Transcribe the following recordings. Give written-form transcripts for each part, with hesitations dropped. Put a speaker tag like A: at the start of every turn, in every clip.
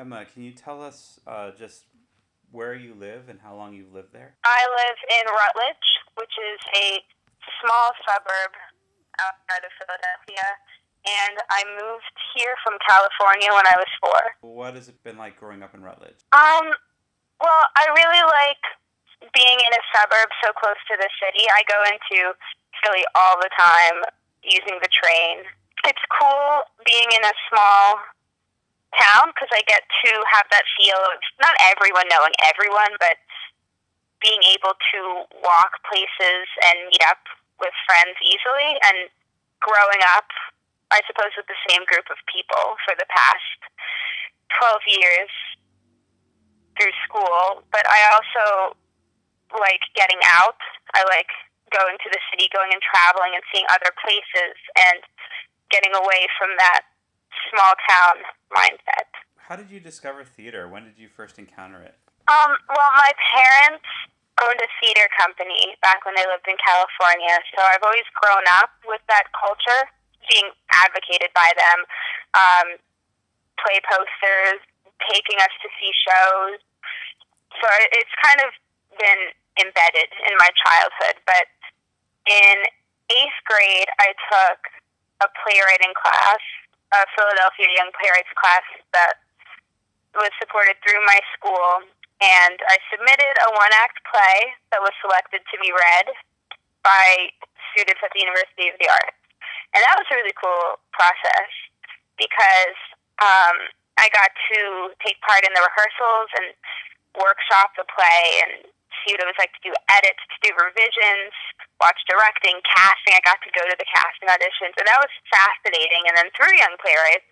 A: Emma, can you tell us just where you live and how long you've lived there?
B: I live in Rutledge, which is a small suburb outside of Philadelphia, and I moved here from California when I was four.
A: What has it been like growing up in Rutledge?
B: Well, I really like being in a suburb so close to the city. I go into Philly all the time using the train. It's cool being in a small town because I get to have that feel of not everyone knowing everyone, but being able to walk places and meet up with friends easily. And growing up, I suppose, with the same group of people for the past 12 years through school. But I also like getting out. I like going to the city, going and traveling and seeing other places and getting away from that small town mindset.
A: How did you discover theater? When did you first encounter it?
B: Well, my parents owned a theater company back when they lived in California, so I've always grown up with that culture being advocated by them. Um, Play posters, taking us to see shows. So it's kind of been embedded in my childhood. But in 8th grade, I took a playwriting class, a Philadelphia Young Playwrights class that was supported through my school, and I submitted a one-act play that was selected to be read by students at the University of the Arts. And that was a really cool process because I got to take part in the rehearsals and workshop the play and see what it was like to do edits, to do revisions, watch directing, casting. I got to go to the casting auditions, and that was fascinating. And then through Young Playwrights,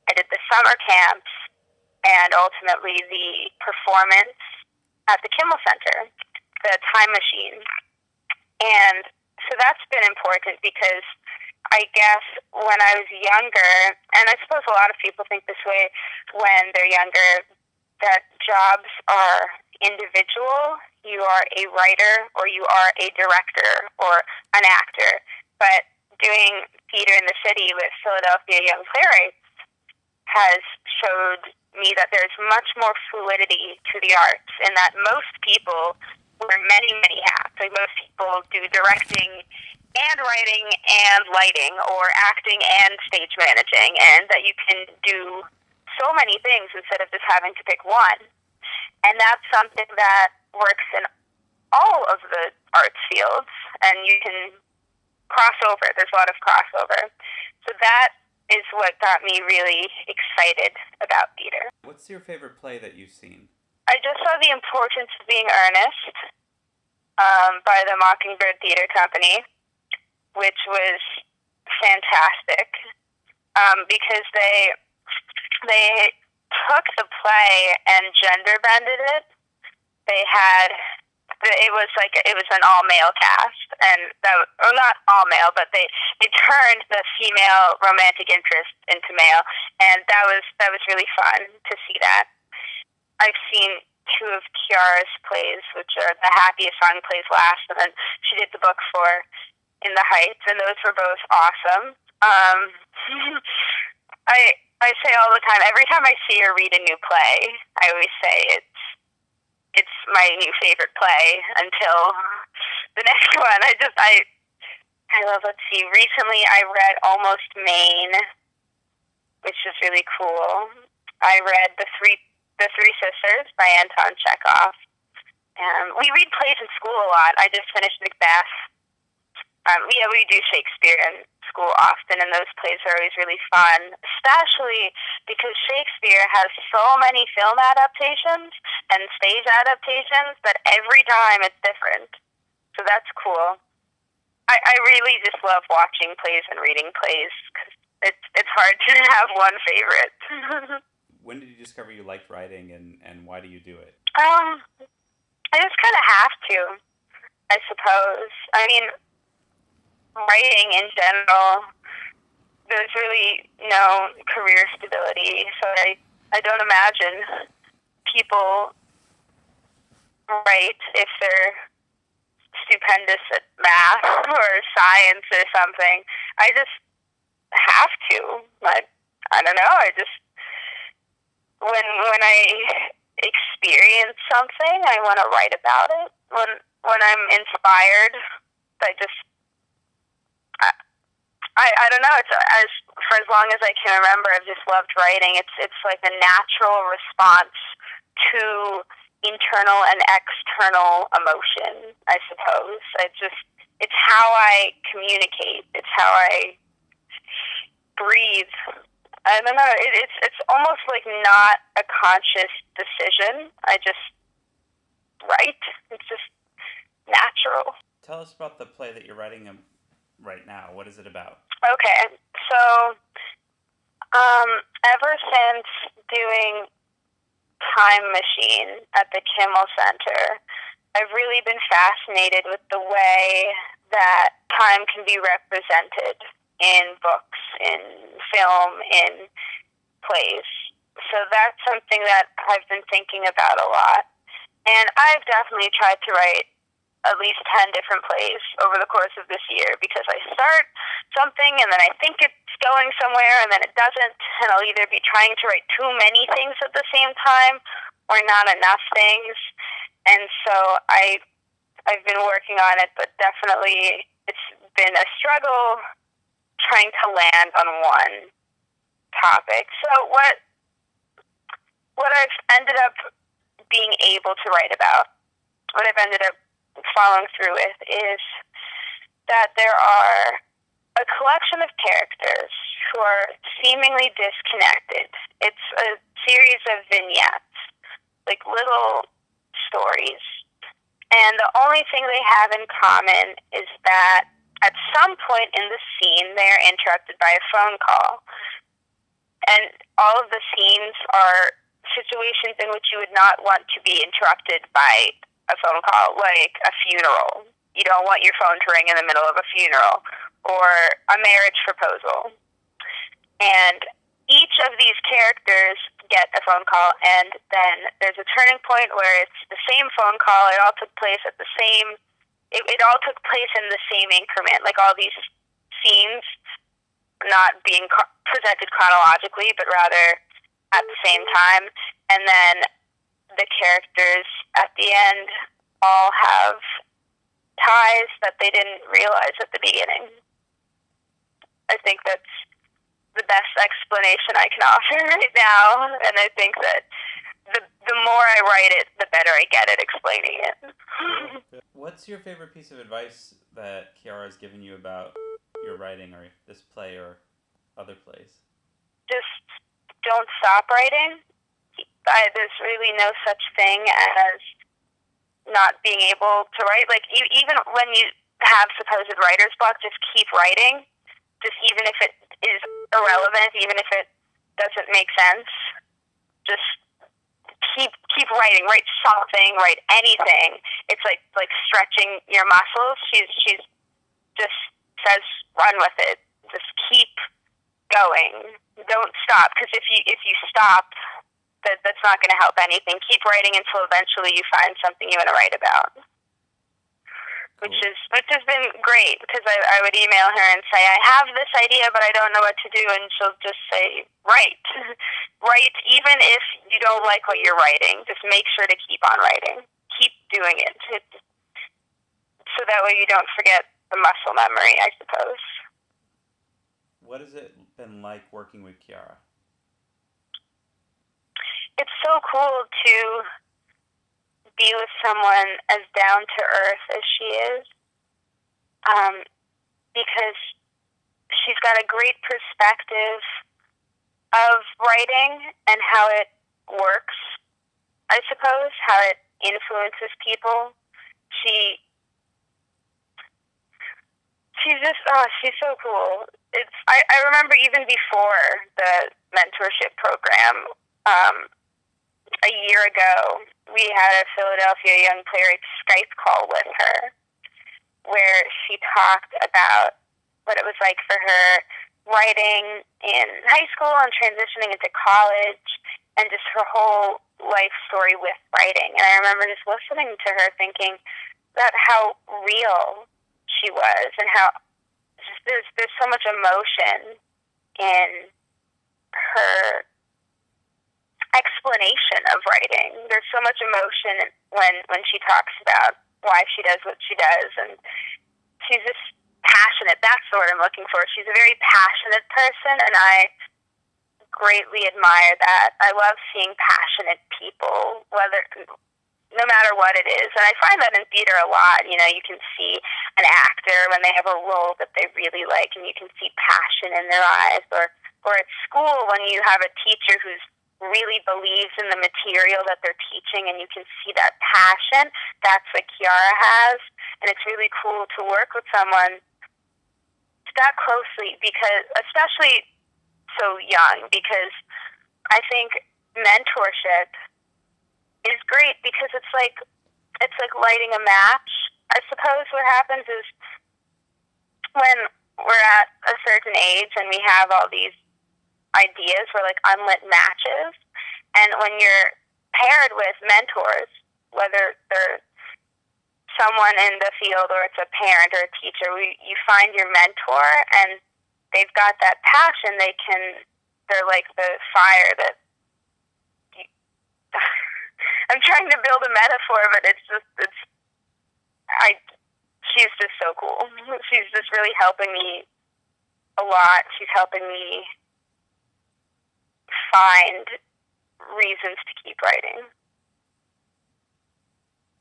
B: I did the summer camps and ultimately the performance at the Kimmel Center, the Time Machine. And so that's been important because I guess when I was younger, and I suppose a lot of people think this way when they're younger, that jobs are individual. You are a writer or you are a director or an actor. But doing theater in the city with Philadelphia Young Playwrights has showed me that there's much more fluidity to the arts and that most people wear many, many hats. Like most people do directing and writing and lighting or acting and stage managing, and that you can do so many things instead of just having to pick one. And that's something that works in all of the arts fields, and you can cross over. There's a lot of crossover. So that is what got me really excited about theater.
A: What's your favorite play that you've seen?
B: I just saw The Importance of Being Earnest by the Mockingbird Theater Company, which was fantastic because they took the play and gender bended it. They had it was an all male cast, and not all male, but they turned the female romantic interest into male, and that was really fun to see that. I've seen two of Kiara's plays, which are The Happiest Song Plays Last, and then she did the book for In the Heights, and those were both awesome. I say all the time, every time I see her read a new play, I always say it's my new favorite play until the next one. I love, let's see, recently I read Almost Maine, which is really cool. I read The Three Sisters by Anton Chekhov. We read plays in school a lot. I just finished Macbeth. We do Shakespeare in school often, and those plays are always really fun, especially because Shakespeare has so many film adaptations and stage adaptations that every time it's different. So that's cool. I really just love watching plays and reading plays because it's hard to have one favorite.
A: When did you discover you liked writing, and why do you do it?
B: I just kind of have to, I suppose. I mean, writing in general, there's really no career stability, so I don't imagine people write if they're stupendous at math or science or something. I just have to. I don't know, when I experience something, I want to write about it. When I'm inspired, I just I don't know. It's as for as long as I can remember, I've just loved writing. It's like a natural response to internal and external emotion, I suppose. It's how I communicate. It's how I breathe. I don't know. It's almost like not a conscious decision. I just write. It's just natural.
A: Tell us about the play that you're writing right now. What is it about?
B: Okay, so ever since doing Time Machine at the Kimmel Center, I've really been fascinated with the way that time can be represented in books, in film, in plays. So that's something that I've been thinking about a lot. And I've definitely tried to write at least 10 different plays over the course of this year, because I start something and then I think it's going somewhere and then it doesn't, and I'll either be trying to write too many things at the same time or not enough things. And so I've been working on it, but definitely it's been a struggle trying to land on one topic. So what I've ended up being able to write about, what I've ended up following through with, is that there are a collection of characters who are seemingly disconnected. It's a series of vignettes, like little stories. And the only thing they have in common is that at some point in the scene, they are interrupted by a phone call. And all of the scenes are situations in which you would not want to be interrupted by a phone call, like a funeral. You don't want your phone to ring in the middle of a funeral, or a marriage proposal. And each of these characters get a phone call, and then there's a turning point where it's the same phone call. It all took place at the same. It all took place in the same increment, like all these scenes not being presented chronologically, but rather at the same time. And then the characters at the end all have ties that they didn't realize at the beginning. I think that's the best explanation I can offer right now, and I think that the more I write it, the better I get at explaining it.
A: What's your favorite piece of advice that Kiara has given you about your writing, or this play, or other plays?
B: Just don't stop writing. There's really no such thing as not being able to write. Like, even when you have supposed writer's block, just keep writing. Just even if it is irrelevant, even if it doesn't make sense, just keep writing. Write something. Write anything. It's like stretching your muscles. She's just says, run with it. Just keep going. Don't stop, because if you stop, that's not going to help anything. Keep writing until eventually you find something you want to write about. Cool. Which has been great, because I would email her and say, I have this idea, but I don't know what to do, and she'll just say, write. Write, even if you don't like what you're writing. Just make sure to keep on writing. Keep doing it. So that way you don't forget the muscle memory, I suppose.
A: What has it been like working with Kiara?
B: It's so cool to be with someone as down to earth as she is, because she's got a great perspective of writing and how it works, I suppose, how it influences people. She's so cool. I remember even before the mentorship program, a year ago, we had a Philadelphia Young Playwrights Skype call with her, where she talked about what it was like for her writing in high school and transitioning into college, and just her whole life story with writing. And I remember just listening to her thinking about how real she was, and how there's so much emotion in her explanation of writing. There's so much emotion when she talks about why she does what she does, and she's just passionate. That's the word I'm looking for. She's a very passionate person, and I greatly admire that. I love seeing passionate people, no matter what it is. And I find that in theater a lot. You know, you can see an actor when they have a role that they really like, and you can see passion in their eyes. Or at school, when you have a teacher who's really believes in the material that they're teaching, and you can see that passion. That's what Kiara has. And it's really cool to work with someone that closely, because, especially so young, because I think mentorship is great, because it's like lighting a match. I suppose what happens is when we're at a certain age and we have all these ideas, we're like unlit matches, and when you're paired with mentors, whether they're someone in the field or it's a parent or a teacher, you find your mentor, and they've got that passion. They're like the fire that I'm trying to build a metaphor, but she's just so cool. She's just really helping me a lot. She's helping me find reasons to keep writing,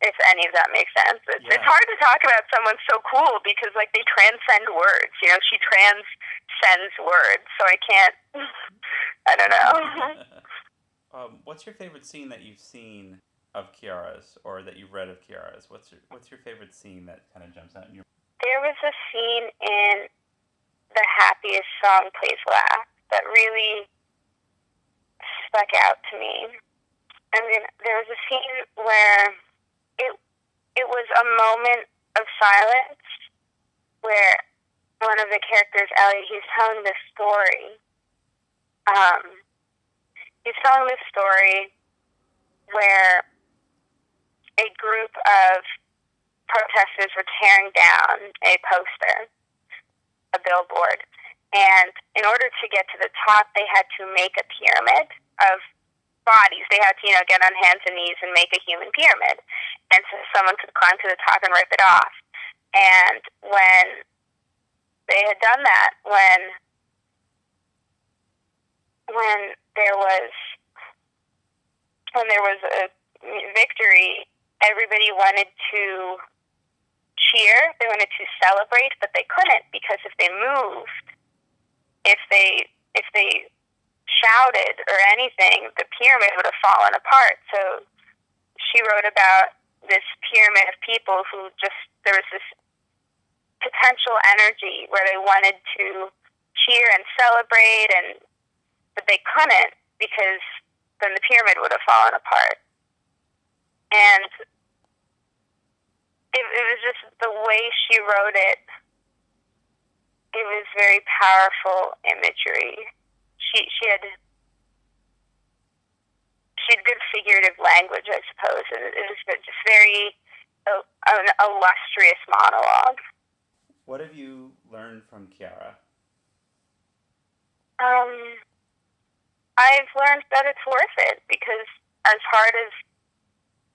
B: if any of that makes sense. It's hard to talk about someone so cool, because like they transcend words. You know, she transcends words, so I can't. I don't know.
A: What's your favorite scene that you've seen of Kiara's, or that you've read of Kiara's? What's your favorite scene that kind of jumps out in your?
B: There was a scene in The Happiest Song Plays Last that really stuck out to me. I mean, there was a scene where it was a moment of silence where one of the characters, Ellie, he's telling this story. He's telling this story where a group of protesters were tearing down a poster, a billboard, and in order to get to the top, they had to make a pyramid of bodies. They had to, get on hands and knees and make a human pyramid, and so someone could climb to the top and rip it off. And when they had done that, when there was a victory, everybody wanted to cheer. They wanted to celebrate, but they couldn't, because if they moved, if they shouted or anything, the pyramid would have fallen apart. So she wrote about this pyramid of people who there was this potential energy where they wanted to cheer and celebrate, but they couldn't, because then the pyramid would have fallen apart. And it was just the way she wrote it. It was very powerful imagery. She had good figurative language, I suppose, and it was just very an illustrious monologue.
A: What have you learned from Kiara?
B: I've learned that it's worth it, because as hard as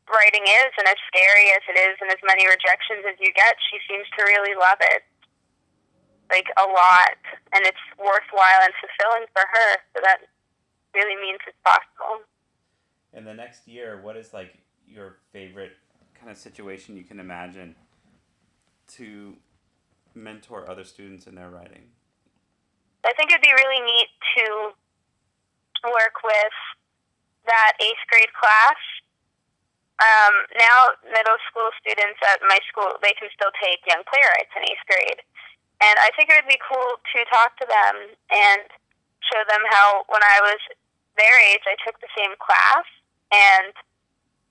B: writing is, and as scary as it is, and as many rejections as you get, she seems to really love it, like a lot, and it's worthwhile and fulfilling for her, so that really means it's possible.
A: In the next year, what is like your favorite kind of situation you can imagine to mentor other students in their writing?
B: I think it'd be really neat to work with that 8th grade class. Now middle school students at my school, they can still take young playwrights in 8th grade. And I think it would be cool to talk to them and show them how, when I was their age, I took the same class and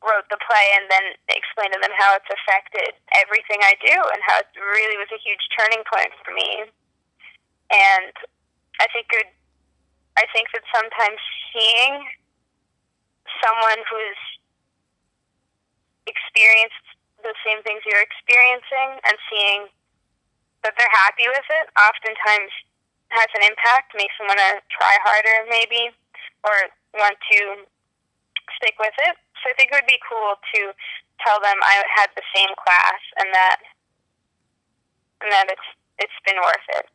B: wrote the play, and then explain to them how it's affected everything I do, and how it really was a huge turning point for me. And I think that sometimes seeing someone who's experienced the same things you're experiencing and seeing that they're happy with it oftentimes has an impact, makes them want to try harder maybe, or want to stick with it. So I think it would be cool to tell them I had the same class and that it's been worth it.